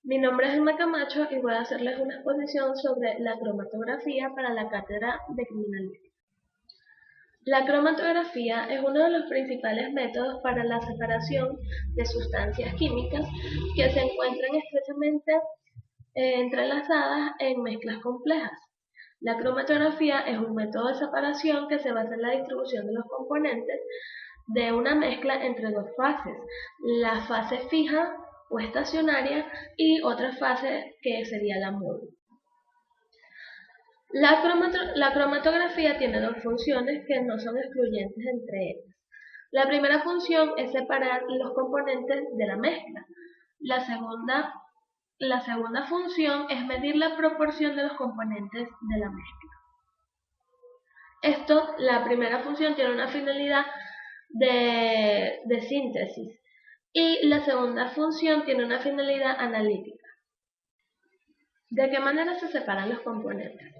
Mi nombre es Emma Camacho y voy a hacerles una exposición sobre la cromatografía para la cátedra de criminalística. La cromatografía es uno de los principales métodos para la separación de sustancias químicas que se encuentran estrechamente entrelazadas en mezclas complejas. La cromatografía es un método de separación que se basa en la distribución de los componentes de una mezcla entre dos fases, la fase fija o estacionaria y otra fase que sería la móvil. La cromatografía tiene dos funciones que no son excluyentes entre ellas. La primera función es separar los componentes de la mezcla. La segunda función es medir la proporción de los componentes de la mezcla. La primera función tiene una finalidad de síntesis y la segunda función tiene una finalidad analítica. ¿De qué manera se separan los componentes?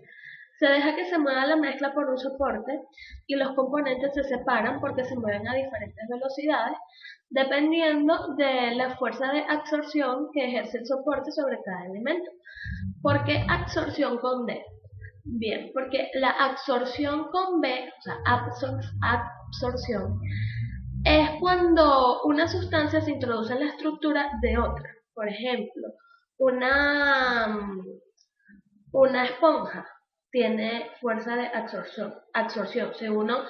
Se deja que se mueva la mezcla por un soporte y los componentes se separan porque se mueven a diferentes velocidades dependiendo de la fuerza de absorción que ejerce el soporte sobre cada elemento. ¿Por qué absorción con D? Bien, porque la absorción con B, o sea, absorción, es cuando una sustancia se introduce en la estructura de otra. Por ejemplo, una esponja tiene fuerza de absorción. Si uno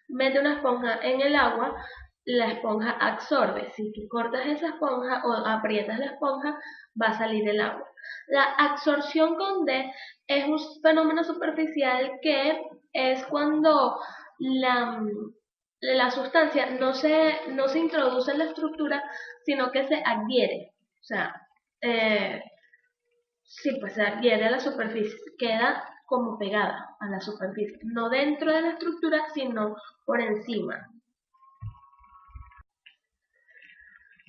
mete una esponja en el agua, la esponja absorbe. Si tú cortas esa esponja o aprietas la esponja, va a salir el agua. La absorción con D es un fenómeno superficial que es cuando la sustancia no se introduce en la estructura, sino que se adhiere. O sea, sí, pues se adhiere a la superficie, queda como pegada a la superficie, no dentro de la estructura, sino por encima.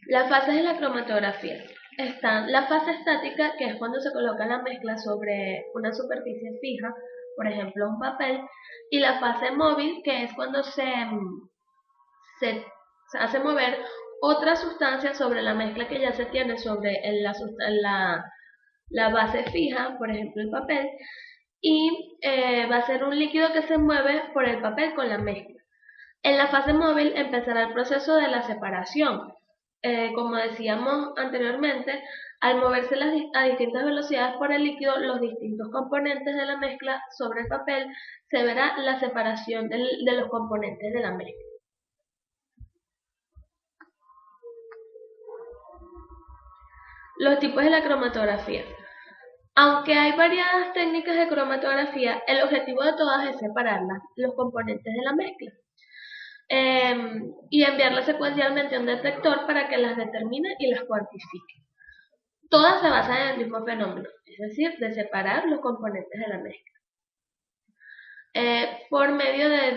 Las fases de la cromatografía. Están la fase estática, que es cuando se coloca la mezcla sobre una superficie fija, por ejemplo un papel, y la fase móvil, que es cuando se hace mover otra sustancia sobre la mezcla que ya se tiene sobre la base fija, por ejemplo el papel, y va a ser un líquido que se mueve por el papel con la mezcla. En la fase móvil empezará el proceso de la separación. Como decíamos anteriormente, al moverse a distintas velocidades por el líquido, los distintos componentes de la mezcla sobre el papel, se verá la separación de los componentes de la mezcla. Los tipos de la cromatografía. Aunque hay variadas técnicas de cromatografía, el objetivo de todas es separar los componentes de la mezcla y enviarlas secuencialmente a un detector para que las determine y las cuantifique. Todas se basan en el mismo fenómeno, es decir, de separar los componentes de la mezcla por medio de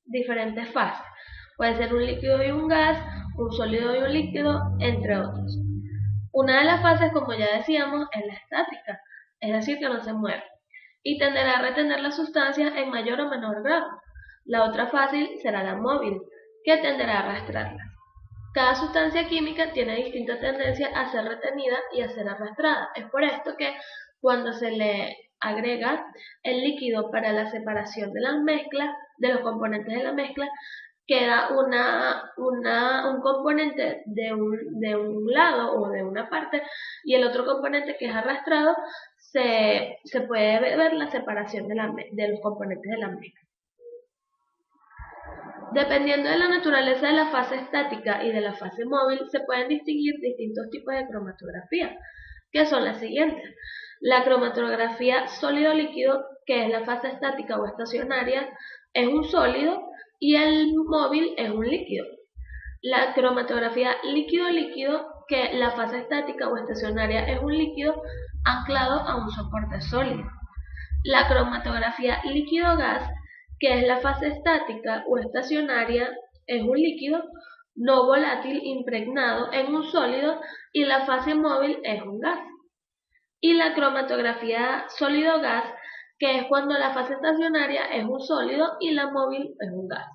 diferentes fases. Puede ser un líquido y un gas, un sólido y un líquido, entre otros. Una de las fases, como ya decíamos, es la estática, es decir, que no se mueve, y tenderá a retener las sustancias en mayor o menor grado. La otra fase será la móvil, que tenderá a arrastrarlas. Cada sustancia química tiene distinta tendencia a ser retenida y a ser arrastrada. Es por esto que cuando se le agrega el líquido para la separación de las mezclas, de los componentes de la mezcla, queda un componente de un lado o de una parte y el otro componente que es arrastrado, se puede ver la separación de los componentes de la mezcla. Dependiendo de la naturaleza de la fase estática y de la fase móvil, se pueden distinguir distintos tipos de cromatografía, que son las siguientes. La cromatografía sólido-líquido, que es la fase estática o estacionaria, es un sólido y el móvil es un líquido. La cromatografía líquido-líquido, que la fase estática o estacionaria es un líquido anclado a un soporte sólido. La cromatografía líquido-gas, que es la fase estática o estacionaria, es un líquido no volátil impregnado en un sólido y la fase móvil es un gas. Y la cromatografía sólido-gas, que es cuando la fase estacionaria es un sólido y la móvil es un gas.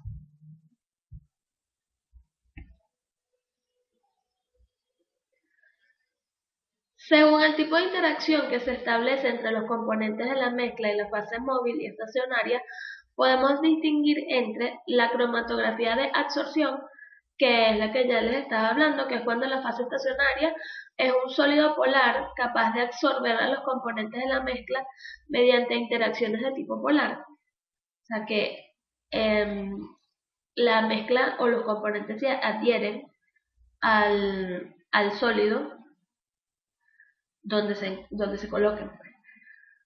Según el tipo de interacción que se establece entre los componentes de la mezcla y la fase móvil y estacionaria, podemos distinguir entre la cromatografía de absorción, que es la que ya les estaba hablando, que es cuando la fase estacionaria es un sólido polar capaz de absorber a los componentes de la mezcla mediante interacciones de tipo polar. O sea que la mezcla o los componentes se adhieren al sólido donde se coloquen.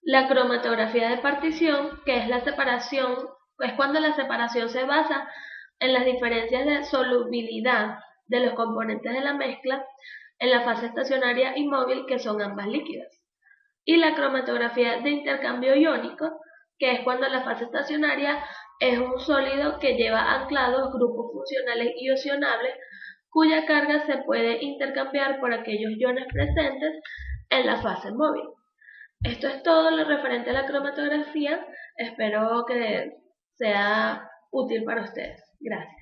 La cromatografía de partición, que es la separación, es cuando la separación se basa en las diferencias de solubilidad de los componentes de la mezcla en la fase estacionaria y móvil, que son ambas líquidas. Y la cromatografía de intercambio iónico, que es cuando la fase estacionaria es un sólido que lleva anclados grupos funcionales iosionables cuya carga se puede intercambiar por aquellos iones presentes en la fase móvil. Esto es todo lo referente a la cromatografía. Espero que sea útil para ustedes. Gracias.